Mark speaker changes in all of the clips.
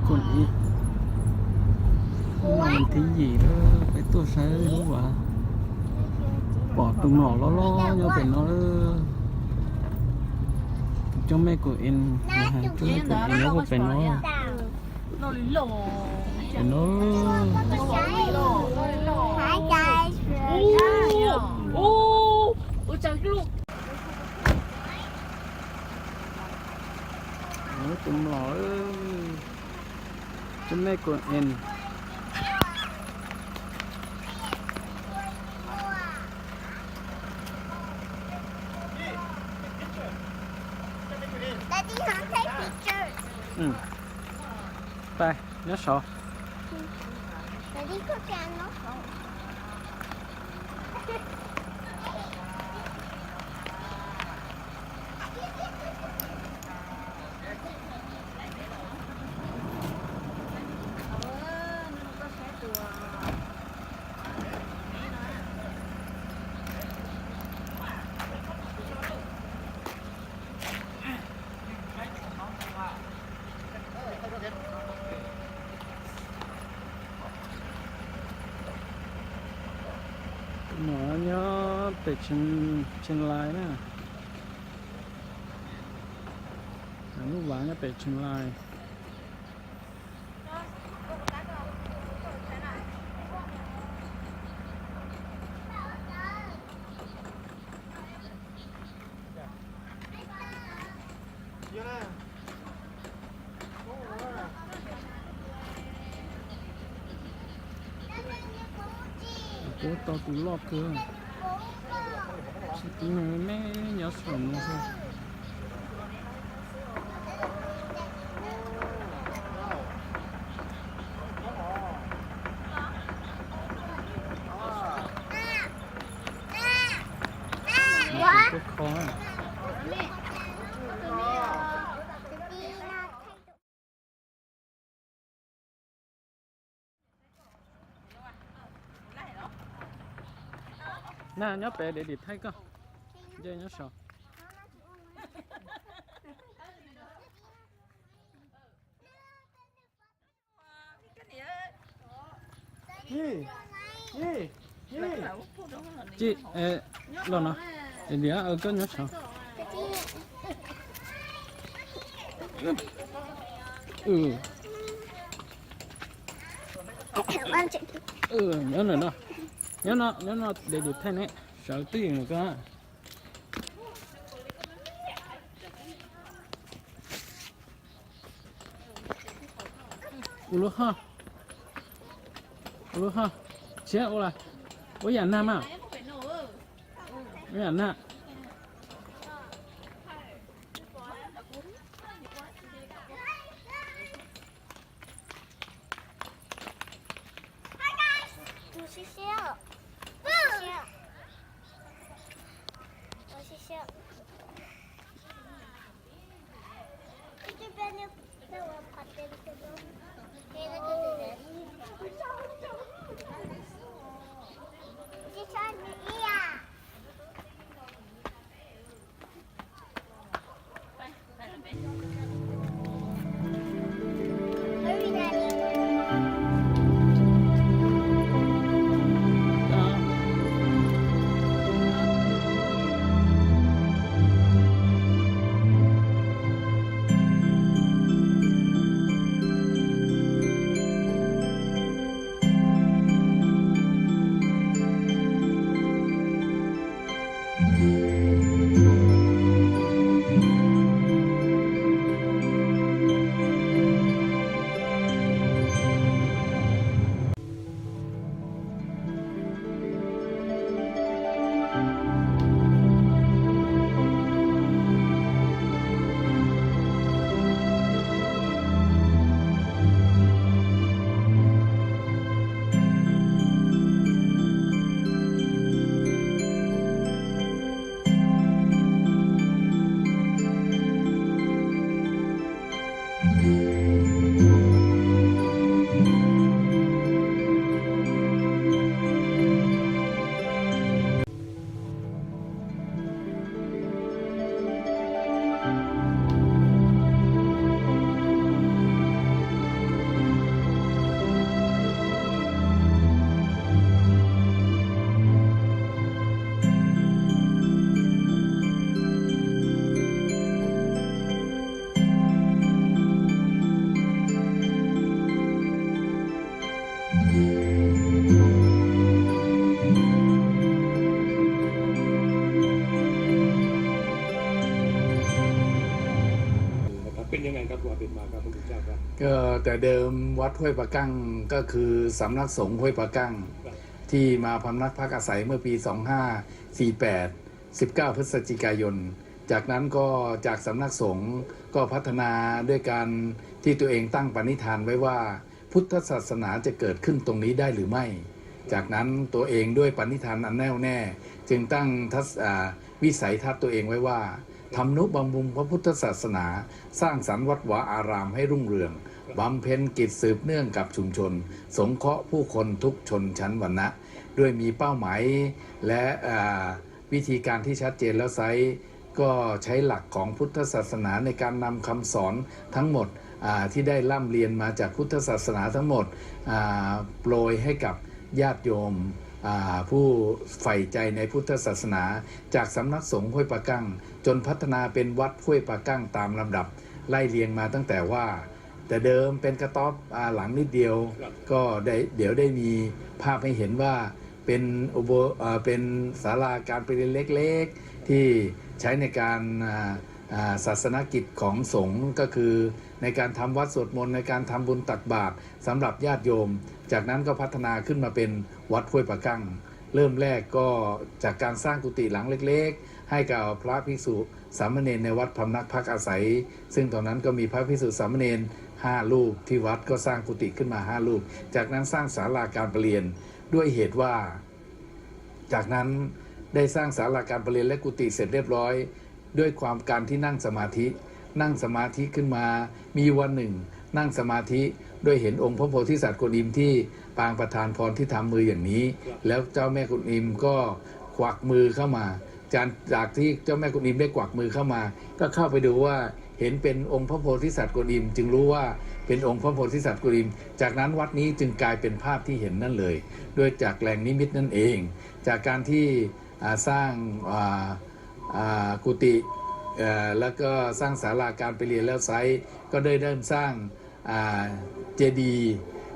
Speaker 1: quần ý làm tí gì đó cái tôi sẽ đúng quả bỏ tùng nỏ lo nhau phải nó cho mấy của em hàng cho mấy của em nó có phải nó phải nó nó tùng nỏ cho mấy của em
Speaker 2: Daddy, can take pictures?
Speaker 1: Đây, nhớ sọ.
Speaker 2: Daddy, có can nó không?
Speaker 1: Nó nhớ để trên lại nè. Lúc bán nhớ để trên lại. Cố to tủ lọt cơ. Chỉ tí nữa mẹ nhớ sổn nó thôi. Rất khó à. Nè nhớ bé để thấy cơ. Giờ nhớ sợ. Chị, lo nó. Để đĩa ở cái nhớ sợ. Nhớ nữa nó. Nhớ nó để thay nè. Sợ tiền rồi cơ. Uluha. Chết ula. Ôi nhà nam à? Ôi nhà nam.
Speaker 3: มาครับพระคุณเจ้าครับ
Speaker 4: ก็แต่เดิมวัดห้วยปะกั้งก็คือสำนักสงฆ์ห้วยปะกั้ง
Speaker 3: ครับ
Speaker 4: ที่มาพำนักพักอาศัยเมื่อปี 2548 19 พฤศจิกายน จากนั้นก็จากสำนักสงฆ์ก็พัฒนาด้วยการที่ตัวเองตั้งปณิธานไว้ว่าพุทธศาสนาจะเกิดขึ้นตรงนี้ได้หรือไม่ จากนั้นตัวเองด้วยปณิธานอันแน่วแน่ จึงตั้งวิสัยทัศน์ตัวเองไว้ว่าทำนุบำรุงพระพุทธศาสนา สร้างสรรค์วัดวาอารามให้รุ่งเรืองบำเพ็ญกิจสืบเนื่องกับชุมชน สงเคราะห์ผู้คนทุกชนชั้นวรรณะด้วยมีเป้าหมายและวิธีการที่ชัดเจนแล้วไซก็ใช้หลักของพุทธศาสนาในการนำคำสอนทั้งหมดที่ได้ร่ำเรียนมาจากพุทธศาสนาทั้งหมดโปรยให้กับญาติโยมผู้ใฝ่ใจในพุทธศาสนาจากสำนักสงฆ์ห้วยปะกั้งจนพัฒนาเป็นวัดห้วยปะกั้งตามลำดับไล่เรียงมาตั้งแต่ว่าแต่เดิมเป็นกระต๊อบหลังนิดเดียวก็เดี๋ยวได้มีภาพให้เห็นว่าเป็นศาลาการประเรียนเล็กๆที่ใช้ในการศาสนกิจของสงฆ์ก็คือในการทำวัดสวดมนต์ในการทำบุญตักบาตรสำหรับญาติโยมจากนั้นก็พัฒนาขึ้นมาเป็นวัดห้วยปะกั้งเริ่มแรกก็จากการสร้างกุฏิหลังเล็กๆให้กับพระภิกษุสามเณรในวัดพำนักพักอาศัยซึ่งตอนนั้นก็มีพระภิกษุสามเณร5 รูปที่วัดก็สร้างกุฏิขึ้นมา5 รูปจากนั้นสร้างศาลาการประเรียนด้วยเหตุว่าจากนั้นได้สร้างศาลาการประเรียนและกุฏิเสร็จเรียบร้อยด้วยความการที่นั่งสมาธิขึ้นมามีวันหนึ่งนั่งสมาธิโดยเห็นองค์พระโพธิสัตว์กวนอิมที่ปางประทานพรที่ทำมืออย่างนี้แล้วเจ้าแม่กวนอิมก็กวักมือเข้ามาจากที่เจ้าแม่กวนอิมได้กวักมือเข้ามาก็เข้าไปดูว่าเห็นเป็นองค์พระโพธิสัตว์กวนอิมจึงรู้ว่าเป็นองค์พระโพธิสัตว์กวนอิมจากนั้นวัดนี้จึงกลายเป็นภาพที่เห็นนั่นเลยด้วยจากแหล่งนิมิตนั่นเองจากการที่สร้างกุฏิแล้วก็สร้างศาลาการไปเรียนแล้วไซต์ก็ได้เริ่มสร้างเจดีย์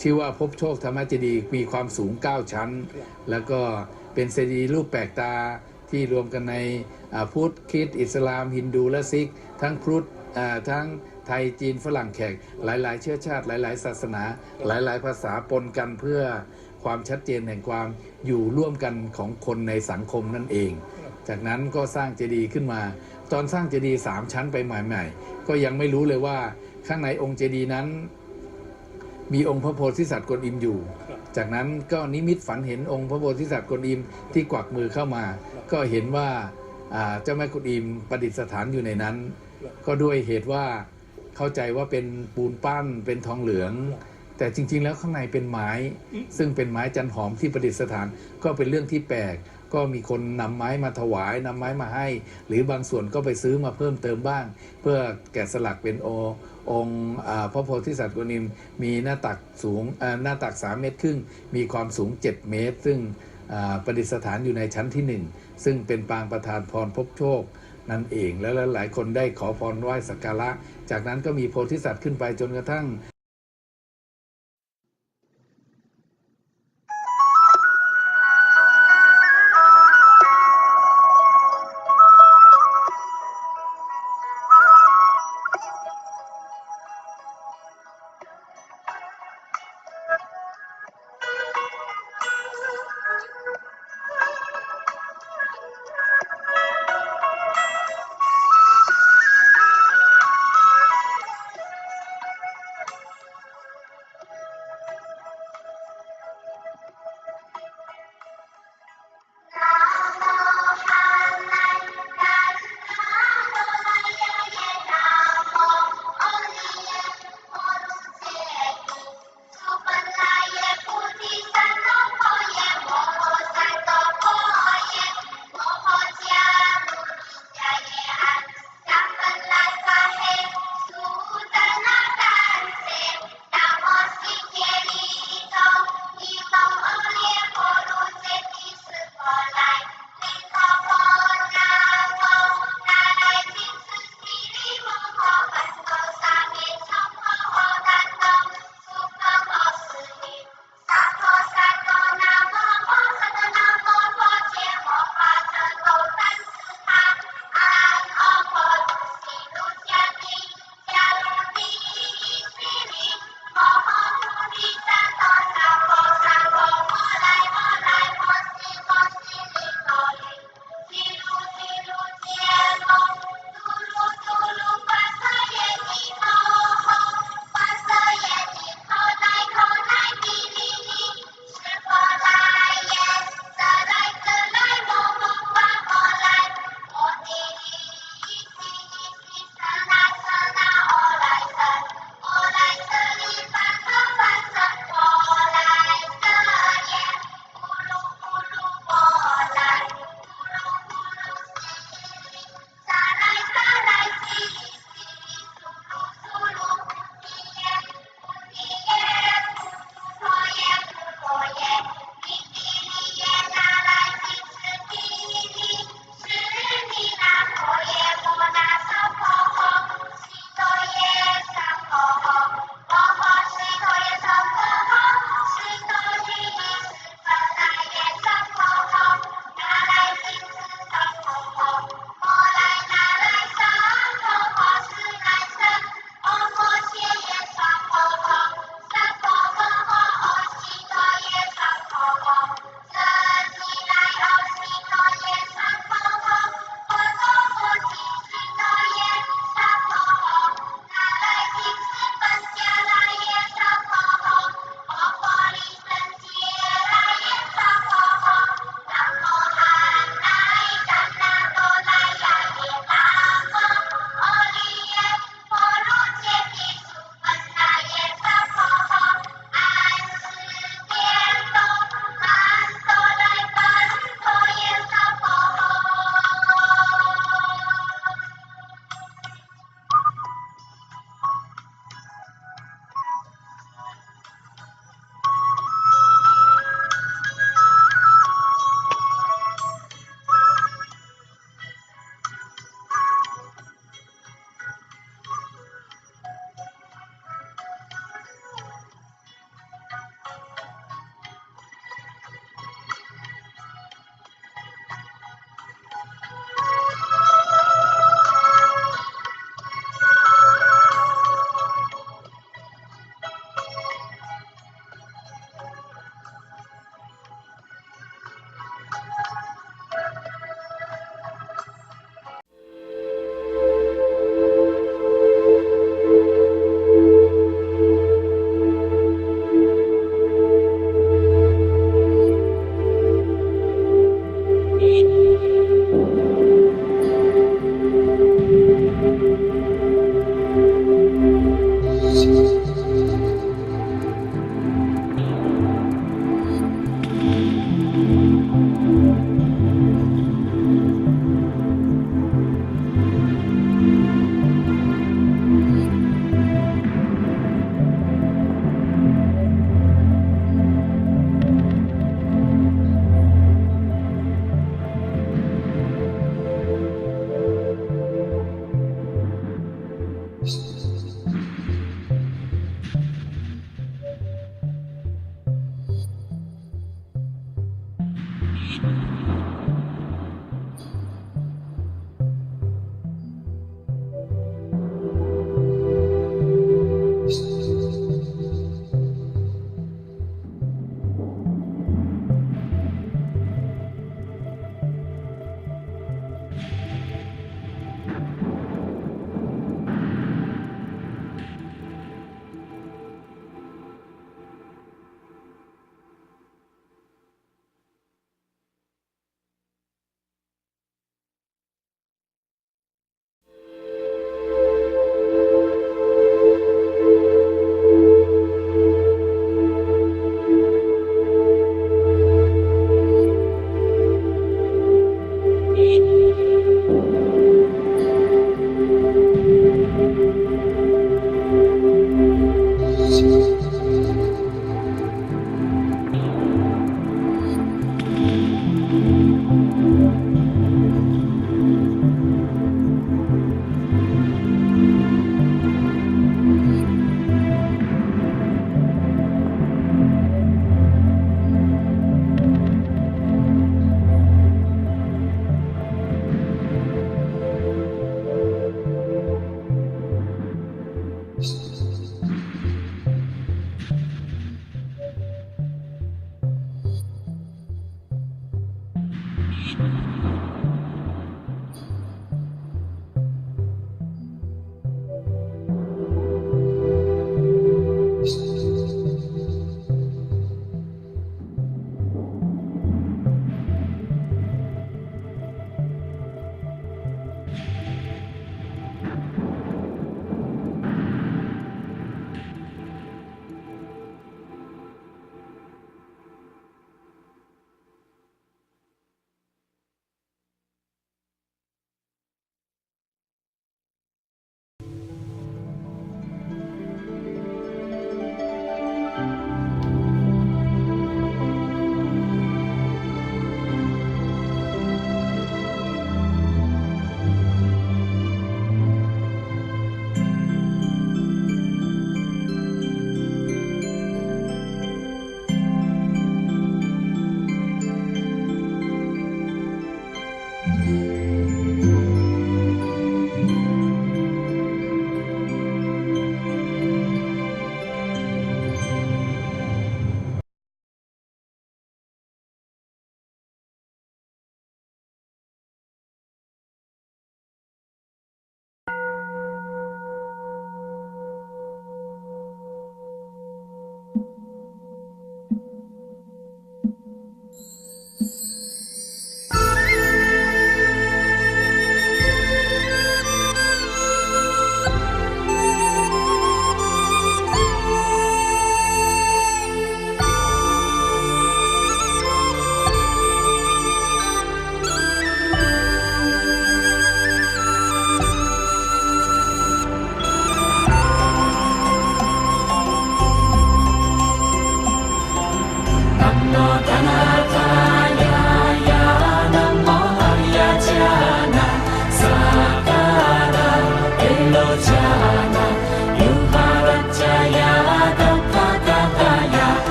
Speaker 4: ชื่อว่าภพโชคธรรมเจดีย์มีความสูง9 ชั้นแล้วก็เป็นเจดีย์รูปแปลกตาที่รวมกันในพุทธคริสต์อิสลามฮินดูและซิกทั้งพุทธทั้งไทยจีนฝรั่งแขกหลายๆเชื้อชาติหลายๆศาสนาหลายๆภาษาปนกันเพื่อความชัดเจนแห่งความอยู่ร่วมกันของคนในสังคมนั่นเองจากนั้นก็สร้างเจดีย์ขึ้นมาตอนสร้างเจดีย์3 ชั้นไปใหม่ๆก็ยังไม่รู้เลยว่าข้างในองค์เจดีย์นั้นมีองค์พระโพธิสัตว์กวนอิมอยู่จากนั้นก็นิมิตฝันเห็นองค์พระโพธิสัตว์กวนอิมที่กวักมือเข้ามาก็เห็นว่าเจ้าแม่กวนอิมประดิษฐานอยู่ในนั้นก็ด้วยเหตุว่าเข้าใจว่าเป็นปูนปั้นเป็นทองเหลืองแต่จริงๆแล้วข้างในเป็นไม้ซึ่งเป็นไม้จันหอมที่ประดิษฐานก็เป็นเรื่องที่แปลกก็มีคนนำไม้มาถวายนำไม้มาให้หรือบางส่วนก็ไปซื้อมาเพิ่มเติมบ้างเพื่อแกะสลักเป็นองค์พระโพธิสัตว์กวนอิมมีหน้าตักสูงหน้าตัก3 เมตรครึ่งมีความสูง7 เมตรซึ่งประดิษฐานอยู่ในชั้นที่1ซึ่งเป็นปางประธานพรพบโชคนั่นเองแล้วหลายคนได้ขอพรไหว้สักการะจากนั้นก็มีโพธิสัตว์ขึ้นไปจนกระทั่ง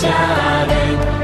Speaker 3: Jare,